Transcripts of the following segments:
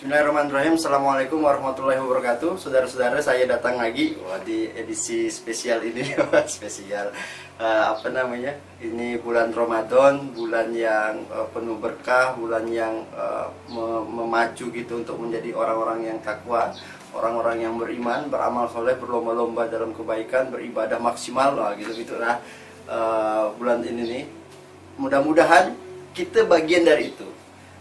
Bismillahirrahmanirrahim. Assalamualaikum warahmatullahi wabarakatuh. Saudara-saudara, saya datang lagi di edisi spesial ini. Spesial Ini bulan Ramadan, bulan yang penuh berkah, bulan yang memacu gitu untuk menjadi orang-orang yang takwa, orang-orang yang beriman, beramal soleh, berlomba-lomba dalam kebaikan, beribadah maksimal lah gitu-gitulah. Bulan ini nih, mudah-mudahan kita bagian dari itu.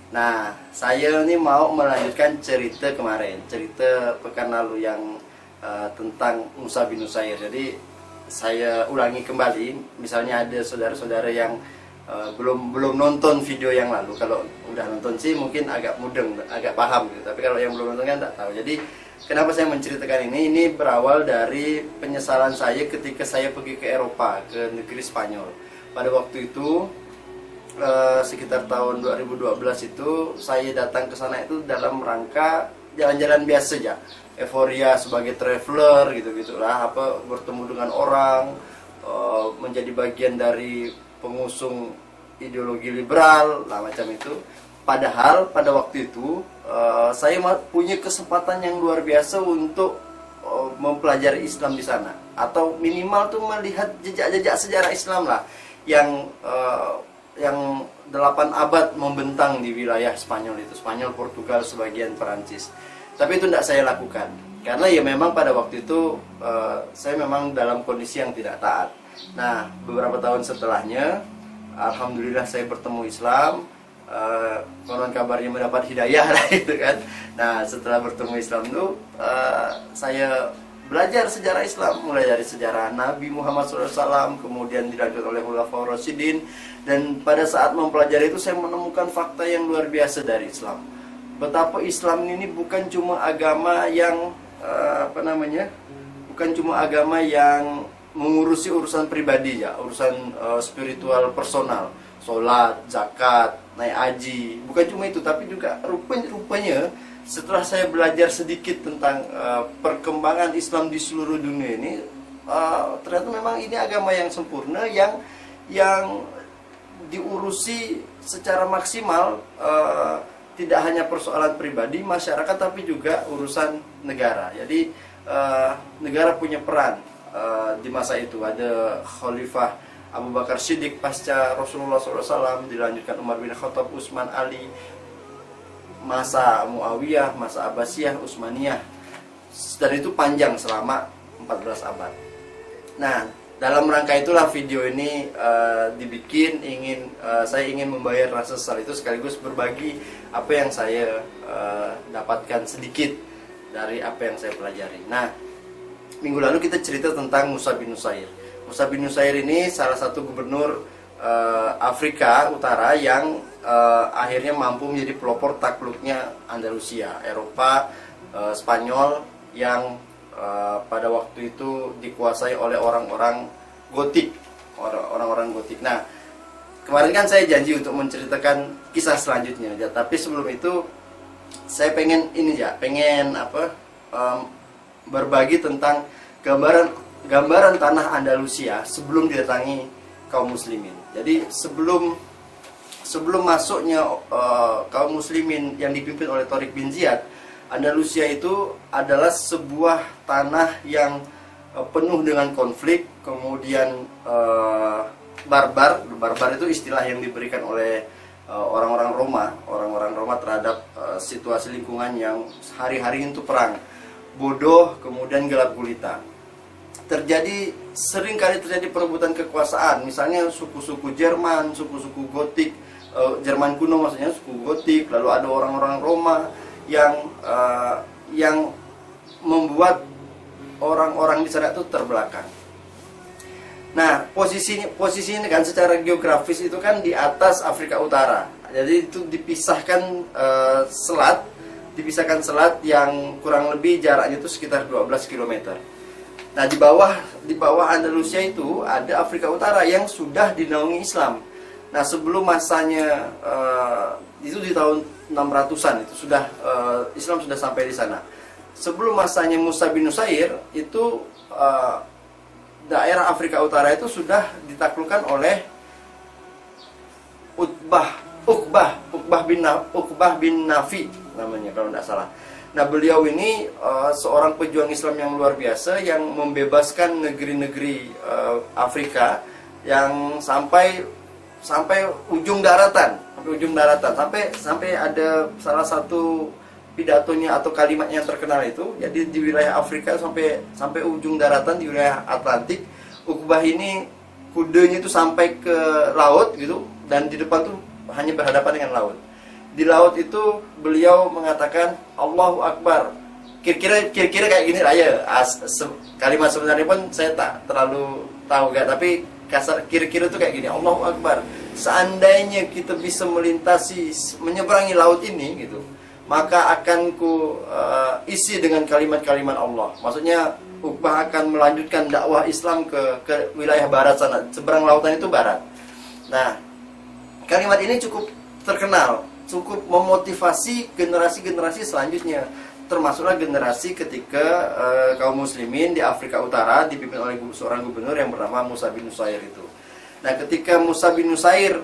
Nah, saya ini mau melanjutkan cerita kemarin, cerita pekan lalu yang tentang Musa bin Nusair. Jadi saya ulangi kembali, misalnya ada saudara-saudara yang belum nonton video yang lalu. Kalau udah nonton sih mungkin agak mudeng, agak paham gitu. Tapi kalau yang belum nonton kan tak tahu. Jadi kenapa saya menceritakan ini? Ini berawal dari penyesalan saya ketika saya pergi ke Eropa, ke negeri Spanyol. Pada waktu itu sekitar tahun 2012 itu saya datang ke sana itu dalam rangka jalan-jalan biasa aja, euforia sebagai traveler gitu-gitulah, bertemu dengan orang, menjadi bagian dari pengusung ideologi liberal lah macam itu. Padahal pada waktu itu saya punya kesempatan yang luar biasa untuk mempelajari Islam di sana, atau minimal tuh melihat jejak-jejak sejarah Islam lah yang 8 abad membentang di wilayah Spanyol itu, Spanyol, Portugal, sebagian Perancis. Tapi itu tidak saya lakukan karena ya memang pada waktu itu saya memang dalam kondisi yang tidak taat. Nah, beberapa tahun setelahnya alhamdulillah saya bertemu Islam, konon kabarnya mendapat hidayah lah gitu kan. Nah, setelah bertemu Islam itu saya belajar sejarah Islam, mulai dari sejarah Nabi Muhammad SAW, kemudian dilanjut oleh Khulafaur Rasyidin. Dan pada saat mempelajari itu saya menemukan fakta yang luar biasa dari Islam. Betapa Islam ini bukan cuma agama yang bukan cuma agama yang mengurusi urusan pribadi ya, urusan spiritual personal, sholat, zakat, naik haji. Bukan cuma itu, tapi juga rupanya setelah saya belajar sedikit tentang perkembangan Islam di seluruh dunia ini, ternyata memang ini agama yang sempurna, yang diurusi secara maksimal, tidak hanya persoalan pribadi masyarakat, tapi juga urusan negara. Jadi negara punya peran di masa itu. Ada Khalifah Abu Bakar Siddiq pasca Rasulullah SAW, dilanjutkan Umar bin Khattab, Utsman, Ali, masa Muawiyah, masa Abbasiyah, Utsmaniyah, dan itu panjang selama 14 abad. Nah, dalam rangka itulah video ini dibikin, saya ingin membayar rasa sesal itu, sekaligus berbagi apa yang saya dapatkan sedikit dari apa yang saya pelajari. Nah, minggu lalu kita cerita tentang Musa bin Nusair. Musa bin Nusair ini salah satu gubernur Afrika Utara yang akhirnya mampu menjadi pelopor takluknya Andalusia, Eropa, Spanyol yang pada waktu itu dikuasai oleh orang-orang Gotik, orang-orang Gotik. Nah, kemarin kan saya janji untuk menceritakan kisah selanjutnya, tapi sebelum itu saya pengen berbagi tentang gambaran tanah Andalusia sebelum didatangi kaum muslimin. Jadi sebelum masuknya kaum muslimin yang dipimpin oleh Tariq bin Ziyad, Andalusia itu adalah sebuah tanah yang penuh dengan konflik, kemudian barbar itu istilah yang diberikan oleh orang-orang Roma terhadap situasi lingkungan yang hari-hari itu perang, bodoh, kemudian gelap gulita. Sering kali terjadi perebutan kekuasaan, misalnya suku-suku Jerman, suku-suku Gotik, Jerman kuno maksudnya, suku Gotik, lalu ada orang-orang Roma yang membuat orang-orang di sana itu terbelakang. Nah, posisinya kan secara geografis itu kan di atas Afrika Utara. Jadi itu dipisahkan selat yang kurang lebih jaraknya itu sekitar 12 km. Nah, di bawah Andalusia itu ada Afrika Utara yang sudah dinaungi Islam. Nah, sebelum masanya itu di tahun 600-an itu sudah Islam sudah sampai di sana. Sebelum masanya Musa bin Nusair itu daerah Afrika Utara itu sudah ditaklukkan oleh Uqbah bin Nafi. namanya kalau tidak salah. Nah, beliau ini seorang pejuang Islam yang luar biasa yang membebaskan negeri-negeri Afrika yang sampai ujung daratan, sampai ada salah satu pidatonya atau kalimat yang terkenal itu, jadi di wilayah Afrika sampai ujung daratan di wilayah Atlantik. Uqbah ini kudanya itu sampai ke laut gitu, dan di depan tuh hanya berhadapan dengan laut. Di laut itu beliau mengatakan Allahu Akbar. Kira-kira kayak gini lah ya. Kalimat sebenarnya pun saya tak terlalu tahu gak, tapi kasar kira-kira itu kayak gini, Allahu Akbar. Seandainya kita bisa menyeberangi laut ini gitu, maka akan ku isi dengan kalimat-kalimat Allah. Maksudnya Uqbah akan melanjutkan dakwah Islam ke wilayah barat sana. Seberang lautan itu barat. Nah, kalimat ini cukup terkenal, cukup memotivasi generasi-generasi selanjutnya, termasuklah generasi ketika kaum muslimin di Afrika Utara dipimpin oleh seorang gubernur yang bernama Musa bin Nusair itu. Nah, ketika Musa bin Nusair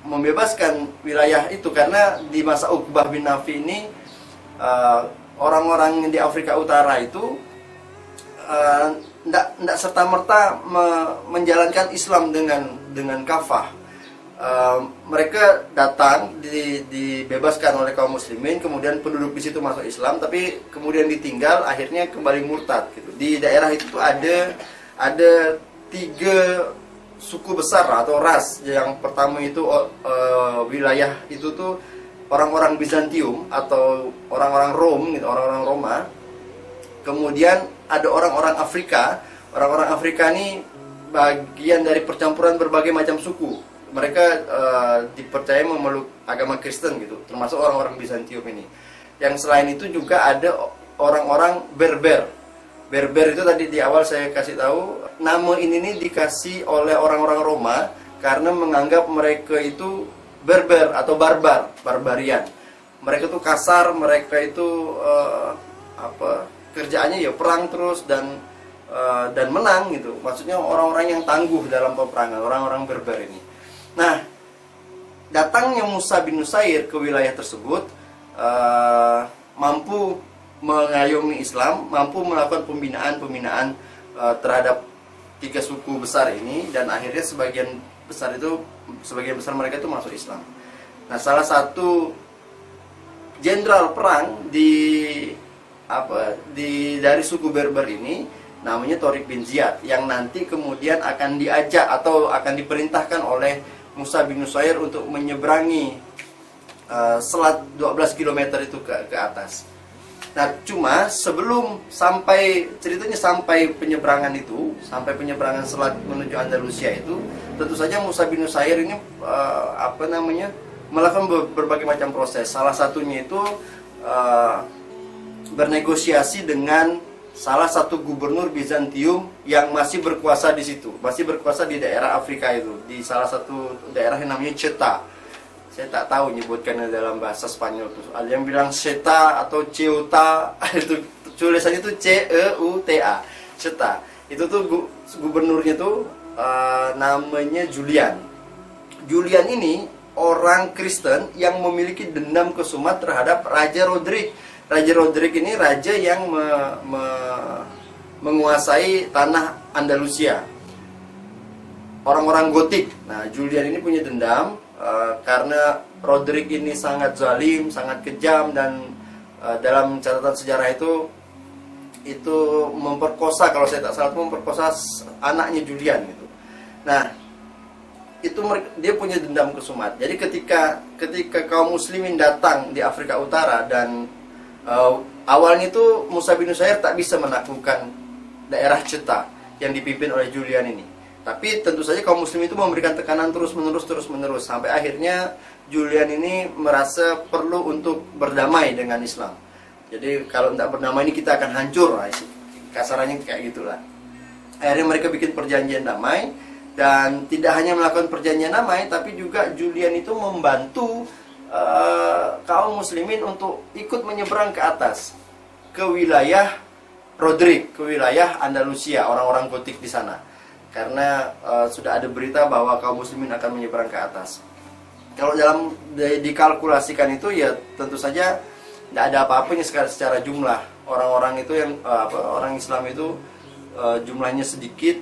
membebaskan wilayah itu, karena di masa Uqbah bin Nafi ini orang-orang di Afrika Utara itu tidak serta-merta menjalankan Islam dengan kafah. Mereka datang dibebaskan oleh kaum muslimin, kemudian penduduk di situ masuk Islam, tapi kemudian ditinggal, akhirnya kembali murtad gitu. Di daerah itu tuh ada 3 suku besar atau ras. Yang pertama itu wilayah itu tuh orang-orang Bizantium atau orang-orang Rom gitu, orang-orang Roma. Kemudian ada orang-orang Afrika. Orang-orang Afrika ini bagian dari percampuran berbagai macam suku. Mereka dipercaya memeluk agama Kristen gitu, termasuk orang-orang Bizantium ini. Yang selain itu juga ada orang-orang Berber. Berber itu tadi di awal saya kasih tahu, nama ini nih dikasih oleh orang-orang Roma karena menganggap mereka itu Berber atau barbarian. Mereka tuh kasar, mereka itu kerjaannya ya perang terus dan menang gitu. Maksudnya orang-orang yang tangguh dalam peperangan, orang-orang Berber ini. Nah, datangnya Musa bin Nusair ke wilayah tersebut mampu mengayomi Islam, mampu melakukan pembinaan terhadap 3 suku besar ini, dan akhirnya sebagian besar mereka itu masuk Islam. Nah, salah satu jenderal perang dari suku Berber ini namanya Tariq bin Ziyad, yang nanti kemudian akan diajak atau akan diperintahkan oleh Musa bin Nusair untuk menyeberangi selat 12 km itu ke atas. Nah, cuma sebelum sampai penyeberangan selat menuju Andalusia itu, tentu saja Musa bin Nusair ini melakukan berbagai macam proses. Salah satunya itu bernegosiasi dengan salah satu gubernur Bizantium yang masih berkuasa di situ, masih berkuasa di daerah Afrika itu, di salah satu daerah yang namanya Ceuta. Saya tak tahu nyebutkannya dalam bahasa Spanyol tuh. Ada yang bilang Ceuta atau Ceuta, itu tulisannya itu Ceuta. Ceuta. Itu tuh gubernurnya tuh namanya Julian. Julian ini orang Kristen yang memiliki dendam kesumat terhadap Raja Roderick. Raja Roderick ini raja yang menguasai tanah Andalusia. Orang-orang Gotik. Nah, Julian ini punya dendam karena Roderick ini sangat zalim, sangat kejam, dan dalam catatan sejarah itu memperkosa, kalau saya tak salah, memperkosa anaknya Julian gitu. Nah, itu dia punya dendam kesumat. Jadi ketika kaum muslimin datang di Afrika Utara, dan awalnya itu Musa bin Nusair tak bisa menaklukkan daerah Ceuta yang dipimpin oleh Julian ini. Tapi tentu saja kaum muslim itu memberikan tekanan terus menerus sampai akhirnya Julian ini merasa perlu untuk berdamai dengan Islam. Jadi kalau tidak berdamai ini kita akan hancur, kasarannya kayak gitulah. Akhirnya mereka bikin perjanjian damai, dan tidak hanya melakukan perjanjian damai, tapi juga Julian itu membantu kaum muslimin untuk ikut menyeberang ke atas ke wilayah Roderick, ke wilayah Andalusia, orang-orang Gotik di sana, karena sudah ada berita bahwa kaum muslimin akan menyeberang ke atas. Kalau dalam dikalkulasikan itu ya tentu saja tidak ada apa-apanya secara jumlah. Orang-orang itu yang orang Islam itu jumlahnya sedikit,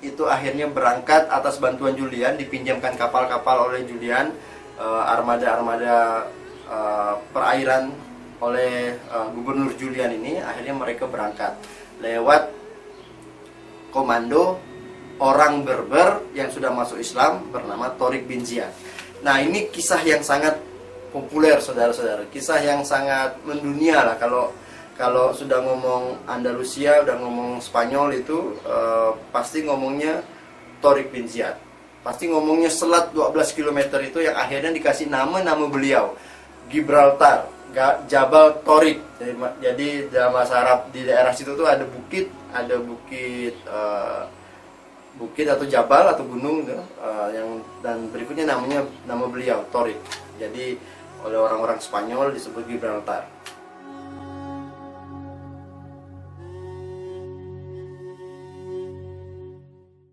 itu akhirnya berangkat atas bantuan Julian, dipinjamkan kapal-kapal oleh Julian, armada-armada perairan oleh Gubernur Julian ini. Akhirnya mereka berangkat lewat komando orang Berber yang sudah masuk Islam bernama Torik bin Ziyad. Nah, ini kisah yang sangat populer, saudara-saudara, kisah yang sangat mendunia lah. Kalau sudah ngomong Andalusia, udah ngomong Spanyol itu pasti ngomongnya Torik bin Ziyad. Pasti ngomongnya selat 12 km itu yang akhirnya dikasih nama beliau, Gibraltar, Jabal Torik. Jadi dalam bahasa Arab di daerah situ tuh ada bukit atau jabal atau gunung dan berikutnya nama beliau Torik. Jadi oleh orang-orang Spanyol disebut Gibraltar.